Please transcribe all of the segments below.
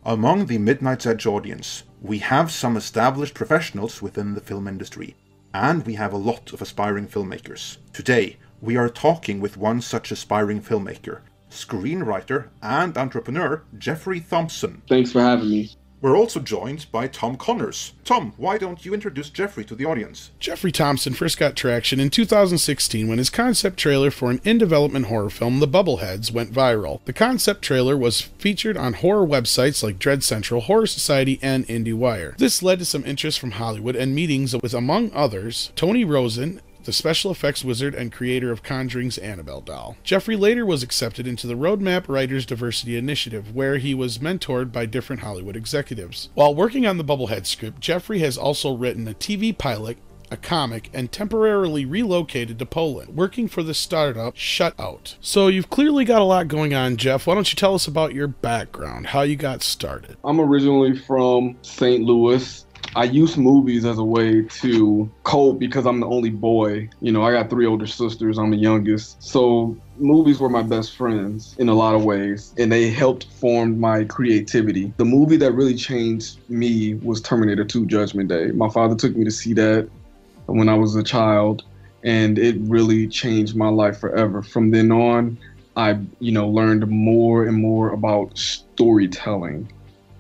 Among the Midnight's Edge audience, we have some established professionals within the film industry, and we have a lot of aspiring filmmakers. Today, we are talking with one such aspiring filmmaker, screenwriter and entrepreneur Jeffery Thompson. Thanks for having me. We're also joined by Tom Connors. Tom, why don't you introduce Jeffery to the audience? Jeffery Thompson first got traction in 2016 when his concept trailer for an in-development horror film, The Bubbleheads, went viral. The concept trailer was featured on horror websites like Dread Central, Horror Society, and IndieWire. This led to some interest from Hollywood and meetings with, among others, Tony Rosen, the special effects wizard and creator of Conjuring's Annabelle doll. Jeffery later was accepted into the Roadmap Writers Diversity Initiative, where he was mentored by different Hollywood executives. While working on the Bubblehead script, Jeffery has also written a TV pilot, a comic, and temporarily relocated to Poland, working for the startup Shuttout. So you've clearly got a lot going on, Jeff. Why don't you tell us about your background, how you got started? I'm originally from St. Louis. I use movies as a way to cope because I'm the only boy. You know, I got 3 older sisters. I'm the youngest. So movies were my best friends in a lot of ways, and they helped form my creativity. The movie that really changed me was Terminator 2: Judgment Day. My father took me to see that when I was a child, and it really changed my life forever. From then on, I, learned more and more about storytelling.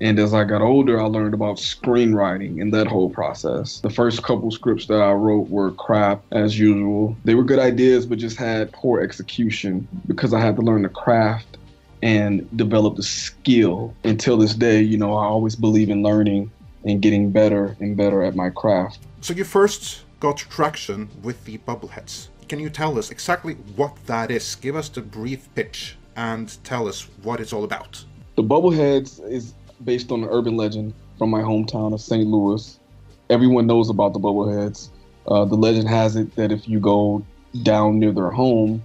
And as I got older, I learned about screenwriting and that whole process. The first couple scripts that I wrote were crap, as usual. They were good ideas, but just had poor execution because I had to learn the craft and develop the skill. Until this day, I always believe in learning and getting better and better at my craft. So you first got traction with the Bubbleheads. Can you tell us exactly what that is? Give us the brief pitch and tell us what it's all about. The Bubbleheads is based on an urban legend from my hometown of St. Louis. Everyone knows about the Bubbleheads. The legend has it that if you go down near their home,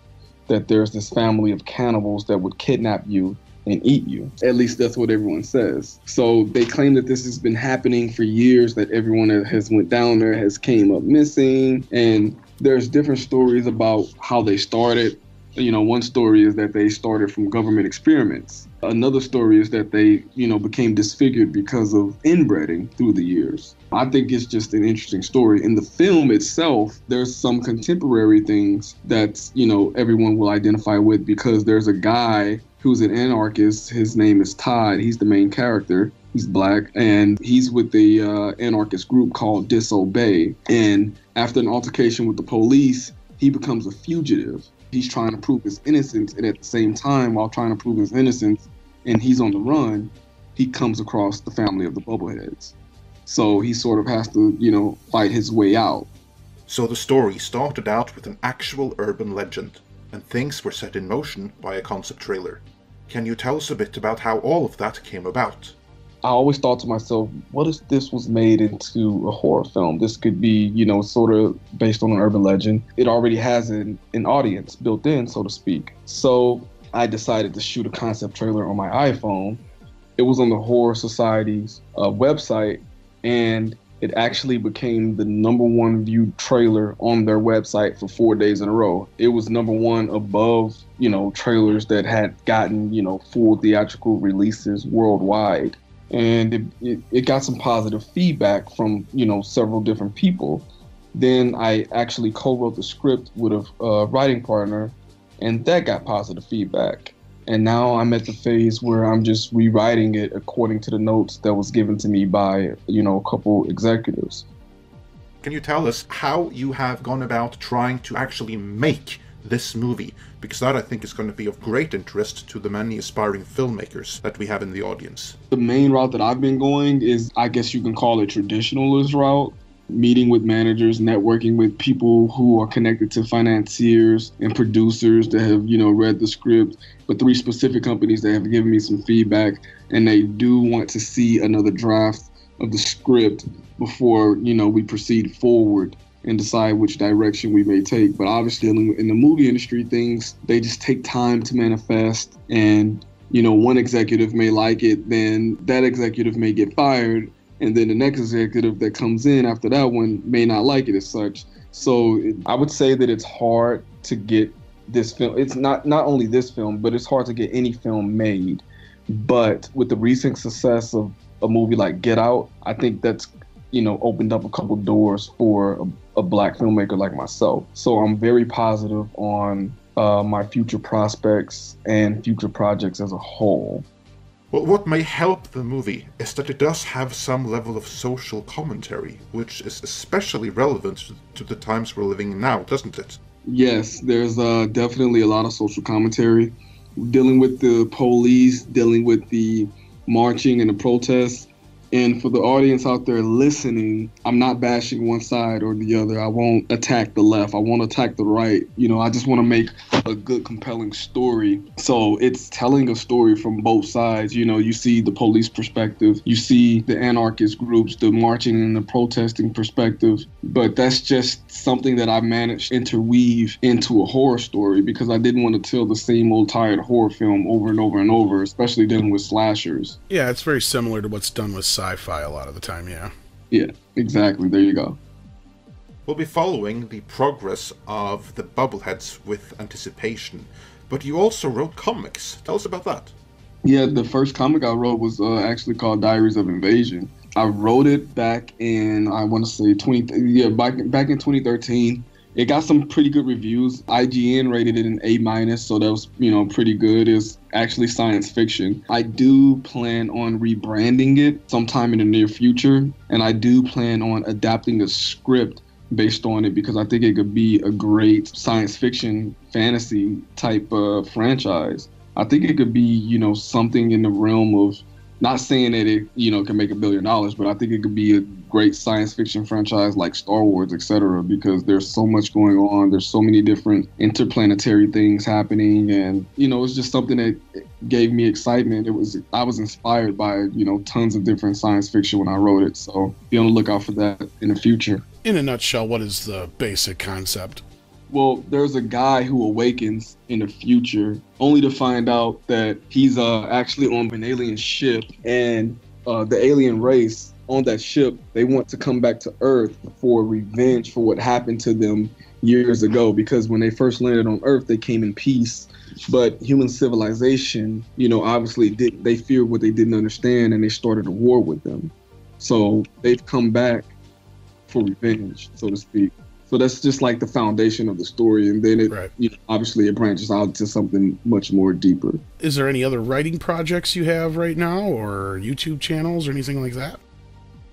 that there's this family of cannibals that would kidnap you and eat you. At least that's what everyone says. So they claim that this has been happening for years, that everyone that has went down there has came up missing. And there's different stories about how they started. One story is that they started from government experiments. Another story is that they, became disfigured because of inbreeding through the years. I think it's just an interesting story. In the film itself, there's some contemporary things that, everyone will identify with, because there's a guy who's an anarchist. His name is Todd. He's the main character. He's black, and he's with the anarchist group called Disobey. And after an altercation with the police, he becomes a fugitive. He's trying to prove his innocence, and at the same time, while trying to prove his innocence, and he's on the run, he comes across the family of the Bubbleheads. So he sort of has to, fight his way out. So the story started out with an actual urban legend, and things were set in motion by a concept trailer. Can you tell us a bit about how all of that came about? I always thought to myself, what if this was made into a horror film? This could be, sort of based on an urban legend. It already has an audience built in, so to speak. So I decided to shoot a concept trailer on my iPhone. It was on the Horror Society's website, and it actually became the #1 viewed trailer on their website for 4 days in a row. It was #1 above, trailers that had gotten, full theatrical releases worldwide. And it got some positive feedback from, several different people. Then I actually co-wrote the script with a writing partner, and that got positive feedback. And now I'm at the phase where I'm just rewriting it according to the notes that was given to me by, a couple executives. Can you tell us how you have gone about trying to actually make this movie? Because that, I think, is going to be of great interest to the many aspiring filmmakers that we have in the audience. The main route that I've been going is, I guess you can call it traditionalist route. Meeting with managers, networking with people who are connected to financiers and producers that have, read the script, but 3 specific companies that have given me some feedback, and they do want to see another draft of the script before, we proceed forward and decide which direction we may take. But obviously in the movie industry, things, they just take time to manifest. And, one executive may like it, then that executive may get fired. And then the next executive that comes in after that one may not like it as such. So I would say that it's hard to get this film. It's not only this film, but it's hard to get any film made But with the recent success of a movie like Get Out, I think that's, opened up a couple doors for a Black filmmaker like myself. So I'm very positive on my future prospects and future projects as a whole. Well, what may help the movie is that it does have some level of social commentary, which is especially relevant to the times we're living in now, doesn't it? Yes, there's definitely a lot of social commentary, dealing with the police, dealing with the marching and the protests. And for the audience out there listening, I'm not bashing one side or the other. I won't attack the left. I won't attack the right. I just want to make a good, compelling story. So it's telling a story from both sides. You see the police perspective, you see the anarchist groups, the marching and the protesting perspective. But that's just something that I managed to interweave into a horror story because I didn't want to tell the same old tired horror film over and over and over, especially dealing with slashers. Yeah, it's very similar to what's done with sci-fi a lot of the time, yeah. Yeah, exactly. There you go. We'll be following the progress of the Bubbleheads with anticipation, but you also wrote comics. Tell us about that. Yeah, the first comic I wrote was actually called Diaries of Invasion. I wrote it back in, I want to say, back in 2013. It got some pretty good reviews. IGN rated it an A-, so that was, pretty good. It's actually science fiction. I do plan on rebranding it sometime in the near future, and I do plan on adapting a script based on it because I think it could be a great science fiction fantasy type of franchise. I think it could be, something in the realm of, not saying that it, can make $1 billion, but I think it could be a great science fiction franchise like Star Wars, etc. Because there's so much going on. There's so many different interplanetary things happening. And, it's just something that gave me excitement. I was inspired by, tons of different science fiction when I wrote it. So be on the lookout for that in the future. In a nutshell, what is the basic concept? Well, there's a guy who awakens in the future only to find out that he's actually on an alien ship, and the alien race on that ship, they want to come back to Earth for revenge for what happened to them years ago, because when they first landed on Earth, they came in peace. But human civilization, obviously they feared what they didn't understand, and they started a war with them. So they've come back for revenge, so to speak. So that's just like the foundation of the story. And then obviously it branches out to something much more deeper. Is there any other writing projects you have right now, or YouTube channels or anything like that?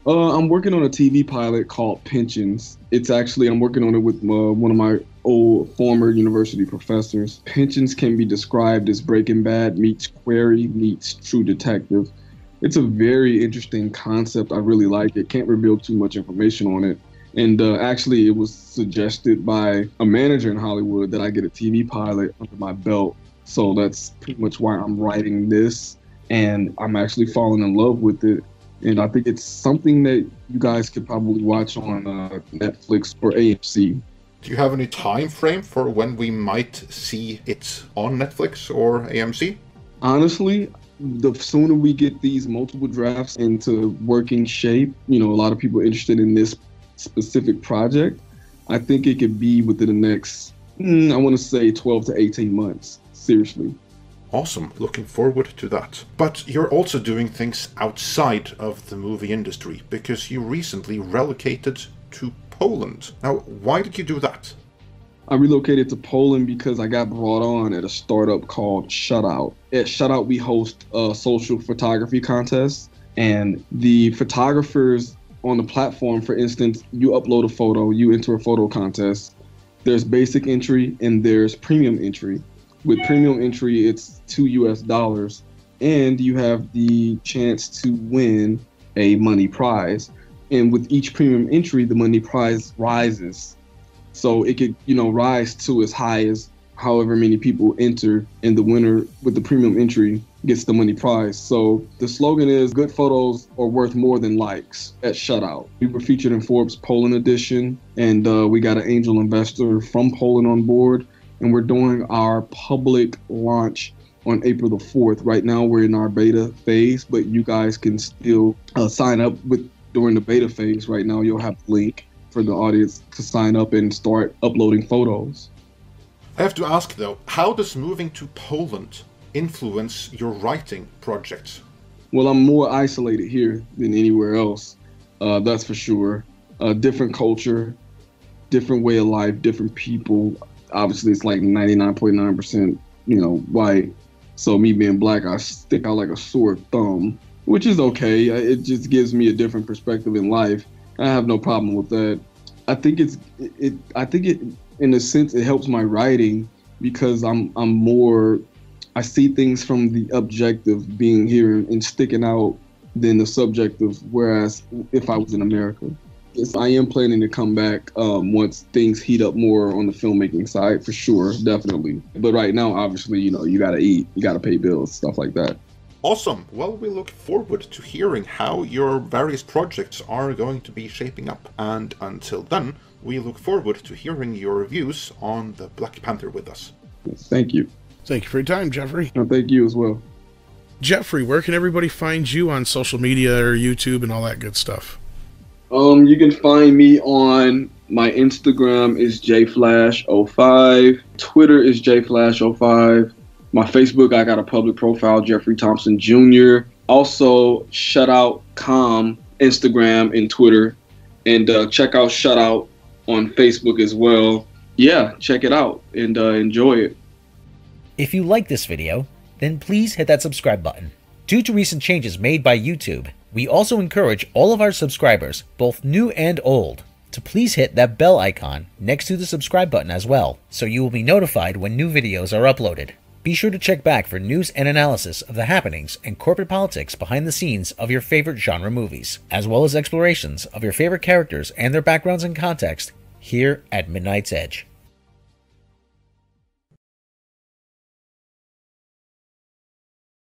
I'm working on a TV pilot called Pensions. I'm working on it with one of my old former university professors. Pensions can be described as Breaking Bad meets Query meets True Detective. It's a very interesting concept. I really like it. Can't reveal too much information on it. And actually, it was suggested by a manager in Hollywood that I get a TV pilot under my belt. So that's pretty much why I'm writing this. And I'm actually falling in love with it. And I think it's something that you guys could probably watch on Netflix or AMC. Do you have any time frame for when we might see it on Netflix or AMC? Honestly, the sooner we get these multiple drafts into working shape, a lot of people are interested in this specific project, I think it could be within the next, I want to say 12 to 18 months. Seriously. Awesome. Looking forward to that. But you're also doing things outside of the movie industry because you recently relocated to Poland. Now, why did you do that? I relocated to Poland because I got brought on at a startup called Shuttout. At Shuttout, we host a social photography contest, and the photographers on the platform, for instance, you upload a photo, you enter a photo contest. There's basic entry and there's premium entry. With premium entry, it's $2, and you have the chance to win a money prize. And with each premium entry, the money prize rises. So it could, rise to as high as however many people enter, and the winner with the premium entry gets the money prize. So the slogan is, good photos are worth more than likes at Shuttout. We were featured in Forbes Poland edition, and we got an angel investor from Poland on board, and we're doing our public launch on April the 4th. Right now we're in our beta phase, but you guys can still sign up during the beta phase. Right now you'll have a link for the audience to sign up and start uploading photos. I have to ask though, how does moving to Poland influence your writing projects? Well, I'm more isolated here than anywhere else. That's for sure. Different culture, different way of life, different people. Obviously, it's like 99.9%, white. So me being black, I stick out like a sore thumb, which is okay. It just gives me a different perspective in life. I have no problem with that. I think it in a sense it helps my writing because I see things from the objective being here and sticking out than the subjective. Whereas if I was in America, yes, I am planning to come back once things heat up more on the filmmaking side, for sure, definitely. But right now, obviously, you got to eat, you got to pay bills, stuff like that. Awesome. Well, we look forward to hearing how your various projects are going to be shaping up. And until then, we look forward to hearing your reviews on the Black Panther with us. Thank you. Thank you for your time, Jeffrey. No, thank you as well. Jeffrey, where can everybody find you on social media or YouTube and all that good stuff? You can find me on my Instagram is jflash05. Twitter is jflash05. My Facebook, I got a public profile, Jeffery Thompson Jr. Also, Shuttout.com, Instagram and Twitter. And check out Shuttout on Facebook as well. Yeah, check it out and enjoy it. If you like this video, then please hit that subscribe button. Due to recent changes made by YouTube, we also encourage all of our subscribers, both new and old, to please hit that bell icon next to the subscribe button as well, so you will be notified when new videos are uploaded. Be sure to check back for news and analysis of the happenings and corporate politics behind the scenes of your favorite genre movies, as well as explorations of your favorite characters and their backgrounds and context here at Midnight's Edge.